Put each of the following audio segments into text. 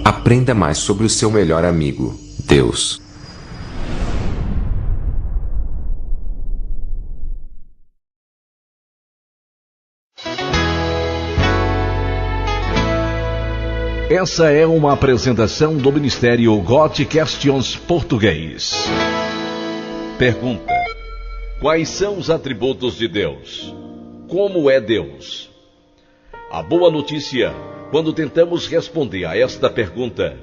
Aprenda mais sobre o seu melhor amigo, Deus. Essa é uma apresentação do Ministério God Questions Português. Pergunta: quais são os atributos de Deus? Como é Deus? A boa notícia, quando tentamos responder a esta pergunta,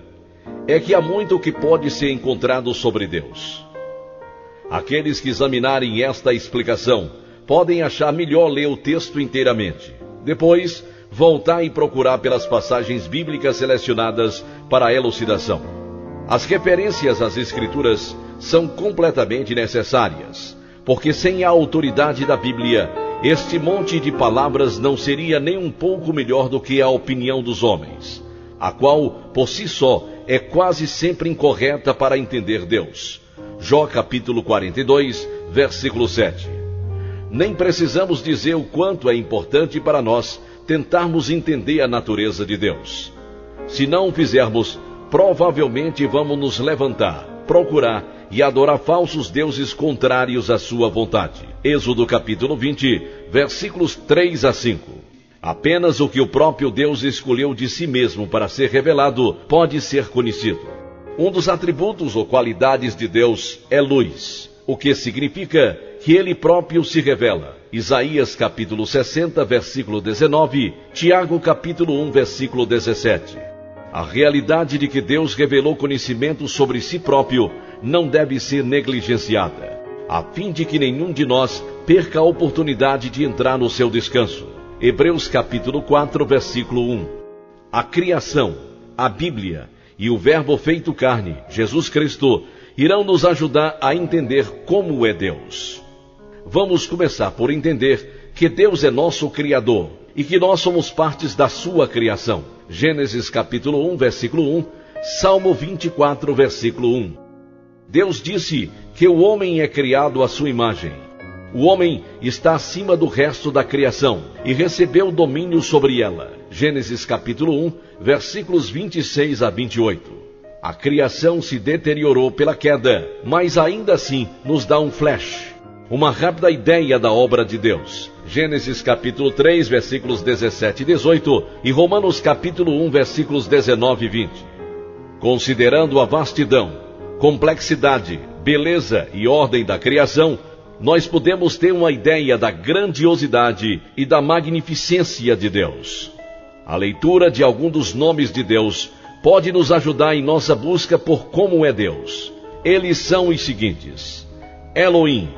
é que há muito que pode ser encontrado sobre Deus. Aqueles que examinarem esta explicação podem achar melhor ler o texto inteiramente. Depois, voltar e procurar pelas passagens bíblicas selecionadas para a elucidação. As referências às Escrituras são completamente necessárias, porque sem a autoridade da Bíblia, este monte de palavras não seria nem um pouco melhor do que a opinião dos homens, a qual, por si só, é quase sempre incorreta para entender Deus. Jó capítulo 42, versículo 7. Nem precisamos dizer o quanto é importante para nós tentarmos entender a natureza de Deus. Se não o fizermos, provavelmente vamos nos levantar, procurar e adorar falsos deuses contrários à sua vontade. Êxodo capítulo 20, versículos 3 a 5. Apenas o que o próprio Deus escolheu de si mesmo para ser revelado pode ser conhecido. Um dos atributos ou qualidades de Deus é luz, o que significa que ele próprio se revela. Isaías capítulo 60, versículo 19, Tiago capítulo 1, versículo 17. A realidade de que Deus revelou conhecimento sobre si próprio não deve ser negligenciada, a fim de que nenhum de nós perca a oportunidade de entrar no seu descanso. Hebreus capítulo 4, versículo 1. A criação, a Bíblia e o Verbo feito carne, Jesus Cristo, irão nos ajudar a entender como é Deus. Vamos começar por entender que Deus é nosso Criador e que nós somos partes da sua criação. Gênesis capítulo 1, versículo 1, Salmo 24, versículo 1. Deus disse que o homem é criado à sua imagem. O homem está acima do resto da criação e recebeu domínio sobre ela. Gênesis capítulo 1, versículos 26 a 28. A criação se deteriorou pela queda, mas ainda assim nos dá um flash, uma rápida ideia da obra de Deus. Gênesis capítulo 3, versículos 17 e 18 e Romanos capítulo 1, versículos 19 e 20. Considerando a vastidão, complexidade, beleza e ordem da criação, nós podemos ter uma ideia da grandiosidade e da magnificência de Deus. A leitura de algum dos nomes de Deus pode nos ajudar em nossa busca por como é Deus. Eles são os seguintes: Elohim,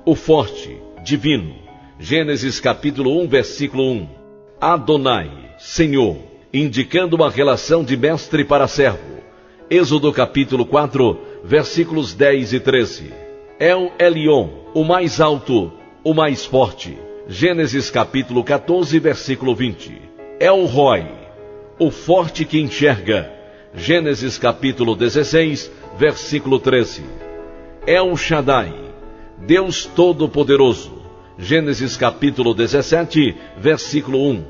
o forte, divino. Gênesis capítulo 1, versículo 1. Adonai, Senhor, indicando uma relação de mestre para servo. Êxodo capítulo 4, versículos 10 e 13. El Elyon, o mais alto, o mais forte. Gênesis capítulo 14, versículo 20. El Roi, o forte que enxerga. Gênesis capítulo 16, versículo 13. El Shaddai, Deus Todo-Poderoso. Gênesis capítulo 17, versículo 1.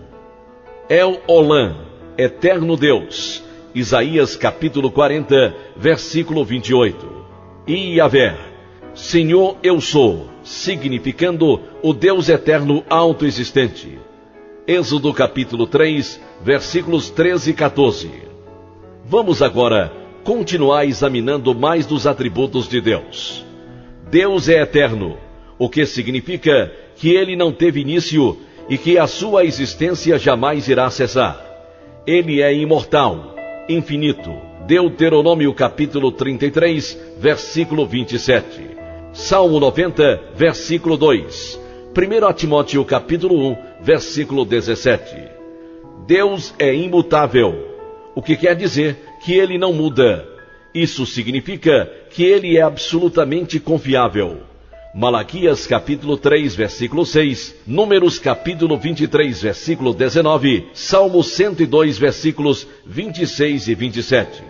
El Olam, Eterno Deus. Isaías capítulo 40, versículo 28. E Yahvé, Senhor eu sou, significando o Deus eterno autoexistente. Êxodo capítulo 3, versículos 13 e 14. Vamos agora continuar examinando mais dos atributos de Deus. Deus é eterno, o que significa que ele não teve início e que a sua existência jamais irá cessar. Ele é imortal, infinito. Deuteronômio capítulo 33, versículo 27. Salmo 90, versículo 2. 1 Timóteo capítulo 1, versículo 17. Deus é imutável, o que quer dizer que ele não muda. Isso significa que ele é absolutamente confiável. Malaquias capítulo 3, versículo 6, Números capítulo 23, versículo 19, Salmo 102, versículos 26 e 27.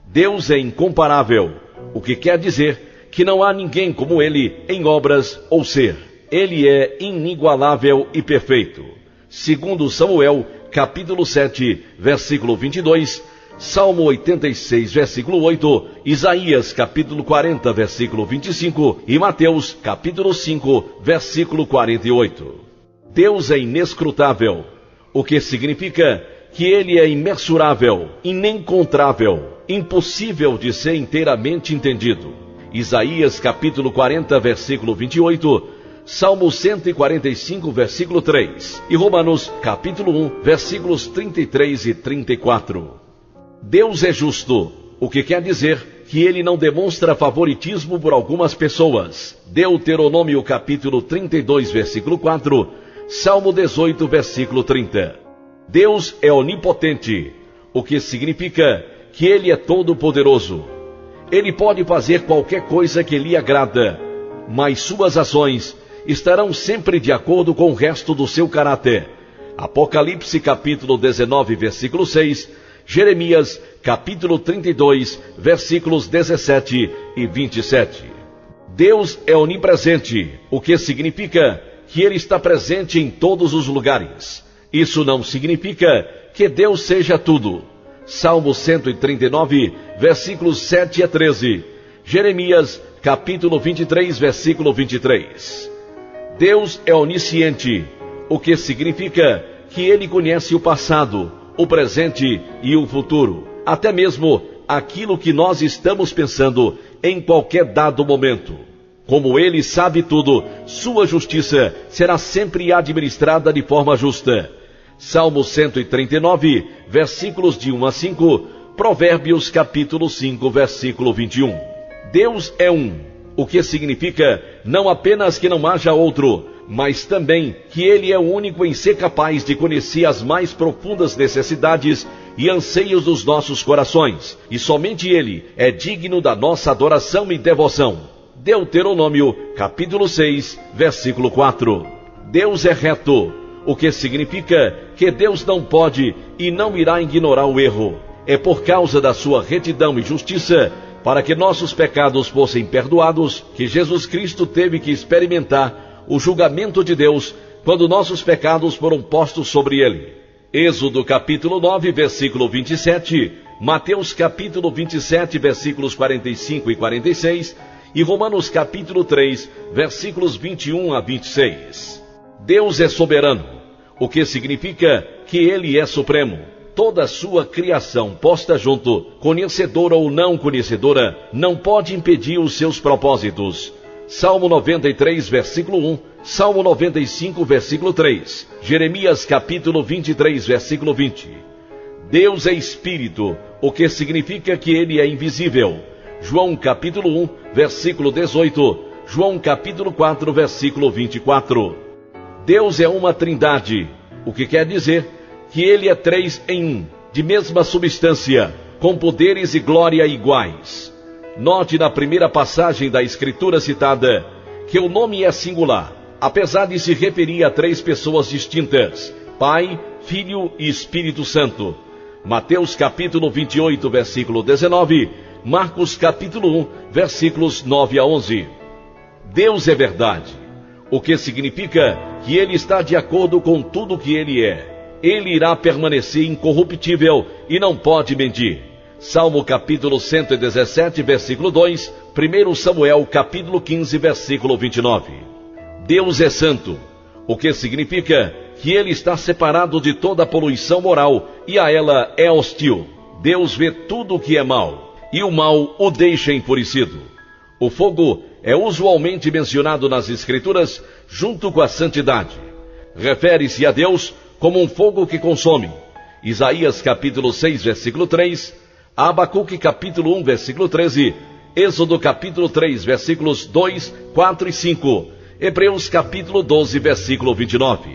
Deus é incomparável, o que quer dizer que não há ninguém como ele em obras ou ser. Ele é inigualável e perfeito. Segundo Samuel capítulo 7, versículo 22, Salmo 86, versículo 8, Isaías, capítulo 40, versículo 25 e Mateus, capítulo 5, versículo 48. Deus é inescrutável, o que significa que Ele é imensurável, inencontrável, impossível de ser inteiramente entendido. Isaías, capítulo 40, versículo 28, Salmo 145, versículo 3 e Romanos, capítulo 1, versículos 33 e 34. Deus é justo, o que quer dizer que Ele não demonstra favoritismo por algumas pessoas. Deuteronômio capítulo 32, versículo 4, Salmo 18, versículo 30. Deus é onipotente, o que significa que Ele é todo-poderoso. Ele pode fazer qualquer coisa que lhe agrada, mas suas ações estarão sempre de acordo com o resto do seu caráter. Apocalipse capítulo 19, versículo 6, Jeremias, capítulo 32, versículos 17 e 27. Deus é onipresente, o que significa que Ele está presente em todos os lugares. Isso não significa que Deus seja tudo. Salmo 139, versículos 7 a 13. Jeremias, capítulo 23, versículo 23. Deus é onisciente, o que significa que Ele conhece o passado, o presente e o futuro, até mesmo aquilo que nós estamos pensando em qualquer dado momento. Como Ele sabe tudo, sua justiça será sempre administrada de forma justa. Salmo 139, versículos de 1 a 5, Provérbios capítulo 5, versículo 21. Deus é um, o que significa não apenas que não haja outro, mas também que Ele é o único em ser capaz de conhecer as mais profundas necessidades e anseios dos nossos corações, e somente Ele é digno da nossa adoração e devoção. Deuteronômio, capítulo 6, versículo 4. Deus é reto, o que significa que Deus não pode e não irá ignorar o erro. É por causa da sua retidão e justiça, para que nossos pecados fossem perdoados, que Jesus Cristo teve que experimentar o julgamento de Deus quando nossos pecados foram postos sobre Ele. Êxodo capítulo 9, versículo 27, Mateus capítulo 27, versículos 45 e 46, e Romanos capítulo 3, versículos 21 a 26. Deus é soberano, o que significa que Ele é supremo. Toda a sua criação posta junto, conhecedora ou não conhecedora, não pode impedir os seus propósitos. Salmo 93, versículo 1, Salmo 95, versículo 3, Jeremias capítulo 23, versículo 20. Deus é Espírito, o que significa que Ele é invisível. João capítulo 1, versículo 18, João capítulo 4, versículo 24. Deus é uma trindade, o que quer dizer que Ele é três em um, de mesma substância, com poderes e glória iguais. Note na primeira passagem da Escritura citada que o nome é singular, apesar de se referir a três pessoas distintas: Pai, Filho e Espírito Santo. Mateus capítulo 28, versículo 19, Marcos capítulo 1, versículos 9 a 11. Deus é verdade, o que significa que Ele está de acordo com tudo o que Ele é. Ele irá permanecer incorruptível e não pode mentir. Salmo capítulo 117, versículo 2, 1 Samuel capítulo 15, versículo 29. Deus é santo, o que significa que Ele está separado de toda poluição moral e a ela é hostil. Deus vê tudo o que é mal, e o mal o deixa enfurecido. O fogo é usualmente mencionado nas Escrituras junto com a santidade. Refere-se a Deus como um fogo que consome. Isaías capítulo 6, versículo 3, Abacuque capítulo 1, versículo 13, Êxodo capítulo 3, versículos 2, 4 e 5, Hebreus capítulo 12, versículo 29.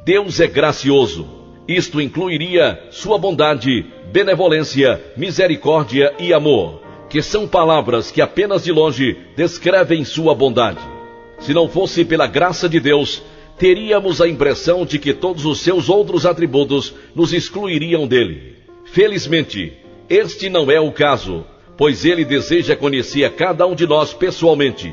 Deus é gracioso. Isto incluiria sua bondade, benevolência, misericórdia e amor, que são palavras que apenas de longe descrevem sua bondade. Se não fosse pela graça de Deus, teríamos a impressão de que todos os seus outros atributos nos excluiriam dele. Felizmente, este não é o caso, pois Ele deseja conhecer a cada um de nós pessoalmente.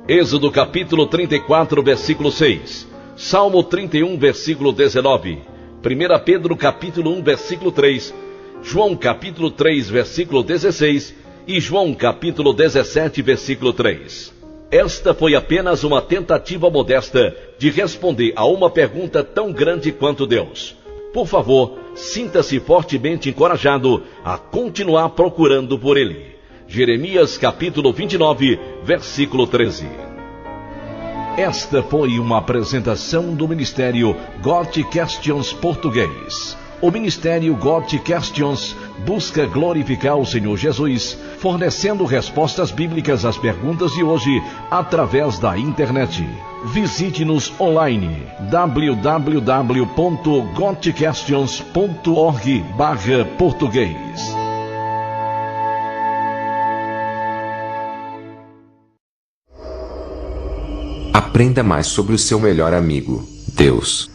Êxodo capítulo 34, versículo 6, Salmo 31, versículo 19, 1 Pedro capítulo 1, versículo 3, João capítulo 3, versículo 16 e João capítulo 17, versículo 3. Esta foi apenas uma tentativa modesta de responder a uma pergunta tão grande quanto Deus. Por favor, sinta-se fortemente encorajado a continuar procurando por Ele. Jeremias capítulo 29, versículo 13. Esta foi uma apresentação do Ministério Got Questions Português. O Ministério Got Questions busca glorificar o Senhor Jesus, fornecendo respostas bíblicas às perguntas de hoje através da internet. Visite-nos online www.gotquestions.org/português. Aprenda mais sobre o seu melhor amigo, Deus.